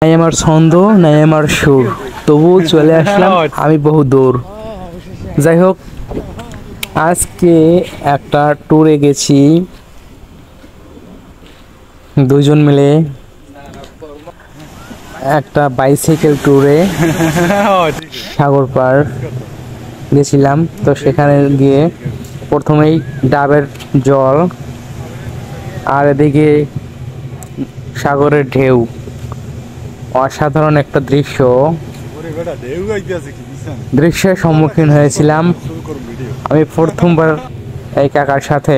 নাই আমার ছন্দ, নাই আমার সুর, তবু চলে আসলাম আমি বহু দূর। যাই হোক, আজকে একটা ট্যুরে গেছি দুজন মিলে, একটা বাইসাইকেল ট্যুরে সাগর পার গেছিলাম। তো সেখানে গিয়ে প্রথমেই ডাবের জল, আর এদিকে সাগরের ঢেউ, অসাধারণ একটা দৃশ্যের সম্মুখীন হয়েছিলাম। আমি প্রথমবার এই কাকার সাথে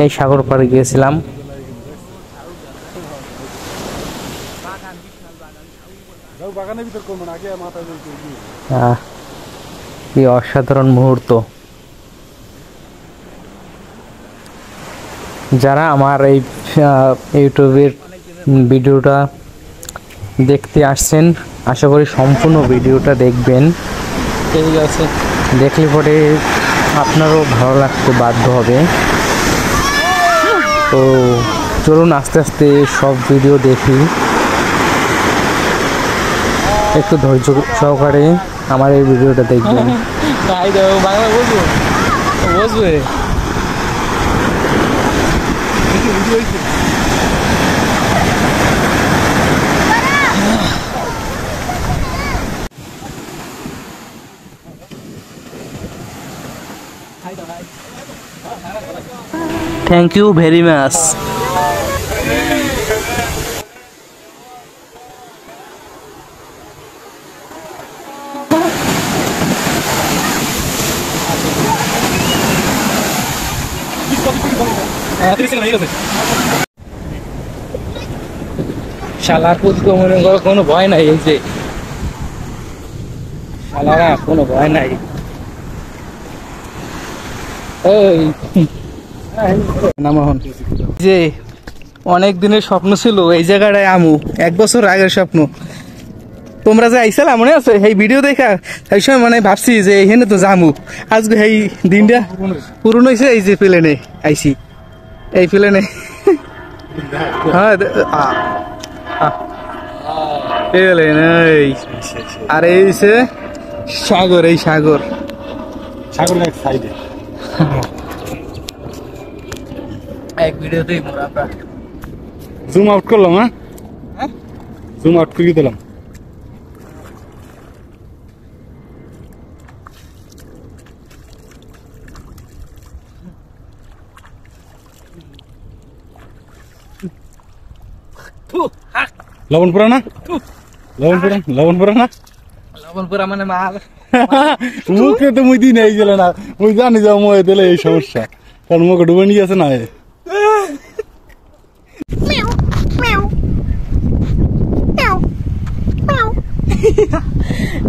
এই সাগর পাড়ে গিয়েছিলাম। কি অসাধারণ মুহূর্ত। যারা আমার এই ইউটিউবের ভিডিওটা দেখতে আসছেন, আশা করি সম্পূর্ণ ভিডিওটা দেখবেন। ঠিক আছে, দেখলে পরে আপনারও ভালো লাগতে বাধ্য হবে। তো চলুন আস্তে আস্তে সব ভিডিও দেখি, একটু ধৈর্য সহকারে আমার এই ভিডিওটা দেখবেন। বাংলা বলবো, বুঝবে। Thank you very much. শালার প্রতি তো মনে করো কোনো ভয় নাই, এই যে শালারা কোনো ভয় নাই। যে অনেক দিনের স্বপ্ন ছিল এই জায়গাটায় আমু, 1 বছর আগের স্বপ্ন। তোমরা যে আইসালা মনে আছে এই ভিডিও দেখা, এই সময় মানে ভাবছি যে এখানে তো জামু। আজকে এই দিনটা পূরণ হয়েছে। এই যে প্লেনে আইসি, এই প্লেনে। হ্যাঁ, আর এই হচ্ছে সাগর, এই সাগর সাগরের সাইডে এক ভিডিওতেই আমরা জুম আউট করলাম। হ্যাঁ, জুম আউট করে দিলাম। লবণপুরা না, লবণপুরা না, লবণপুরা মানে মাল। মুখে তো মুই দিন এই গেল না, মুই জানি যে মই দিলে এই সমস্যা, কারণ মুখে ডুবে নিয়ে আছে না।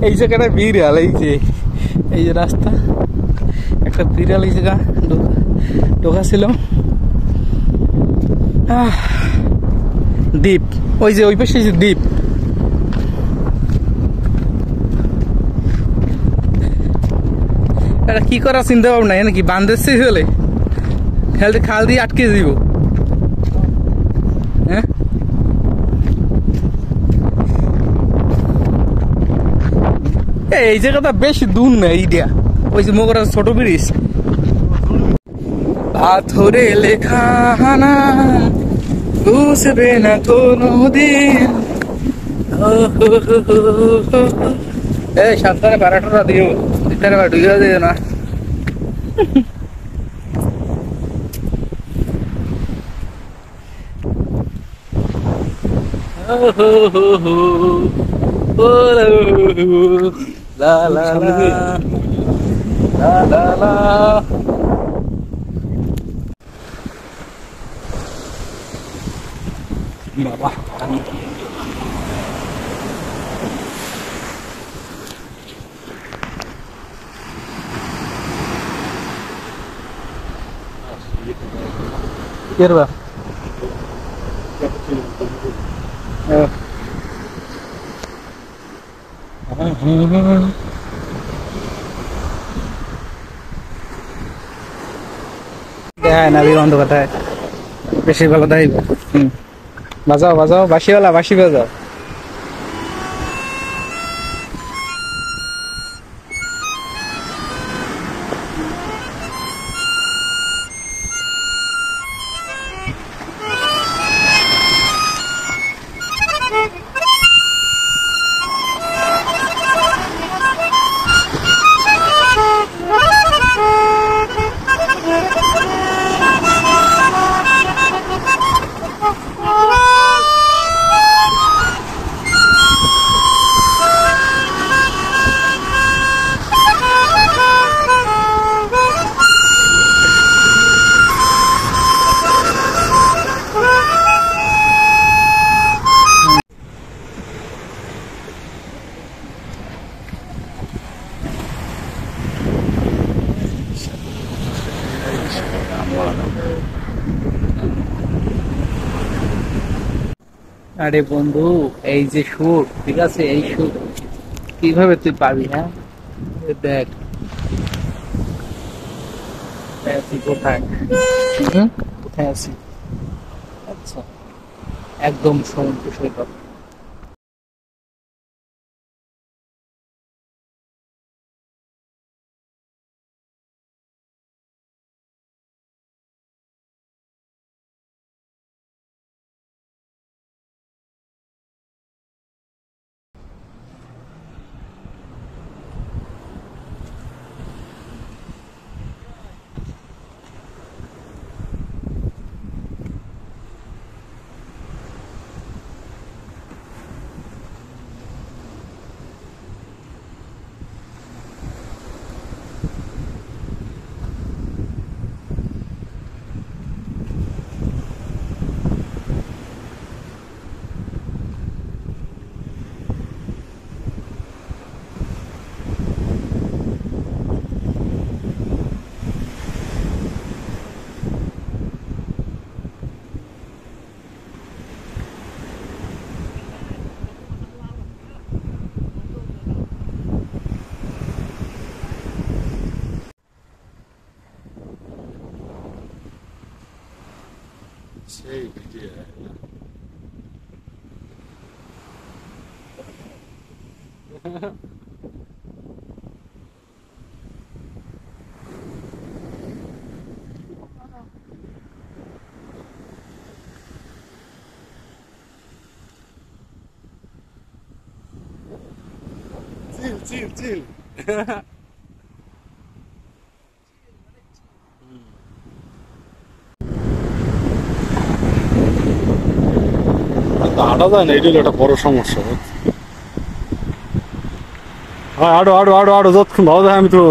এই জায়গাটা বিড়াল, এই যে রাস্তা, একটা বিড়াল এই জায়গা ঢোকা ছিল। দ্বীপ, ওই যে ওই পাশে দ্বীপ। এটা কি করার চিন্তা ভাবনা নাকি বান্ধেছে হলে খেলতে খাল দিয়ে আটকে দিব। হ্যাঁ, এই জায়গাটা বেশি দূর না, এইটা ওই যে মোগরা ছোট ব্রিজ। পাথরে লেখা নাম বুঝবে না কোনদিন। এই সাবধানে পারাটা দিও, ঢুকে দিও না। লা লা লা লা লা। বাবা Kira nabi rondo kata beshi balo dai বাজাও বাজাও, বাঁশিওয়ালা বাঁশি বাজাও। আরে বন্ধু, এই যে সুর, ঠিক আছে, এই সুর কিভাবে তুই পাবি? হ্যাঁ, দেখ আছি কোথায়। কোথায় আছি? আচ্ছা, একদম সমুদ্র সৈকত। সেই ভিডিও চিল চিল চিল হাঁটা যায় না, এটাই একটা বড় সমস্যা। হ্যাঁ, আরো আরো আরো আরো যতক্ষণ ভালো যায় আমি তো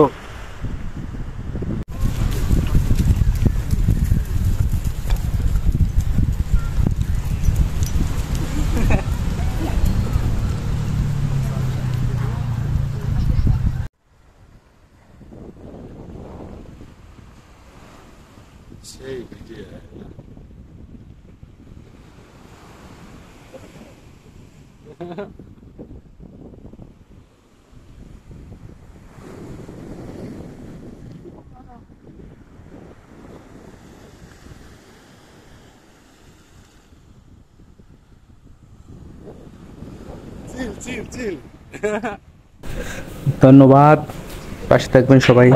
সেই ভিডিও চিল চিল চিল। ধন্যবাদ, পাশে থাকবেন সবাই।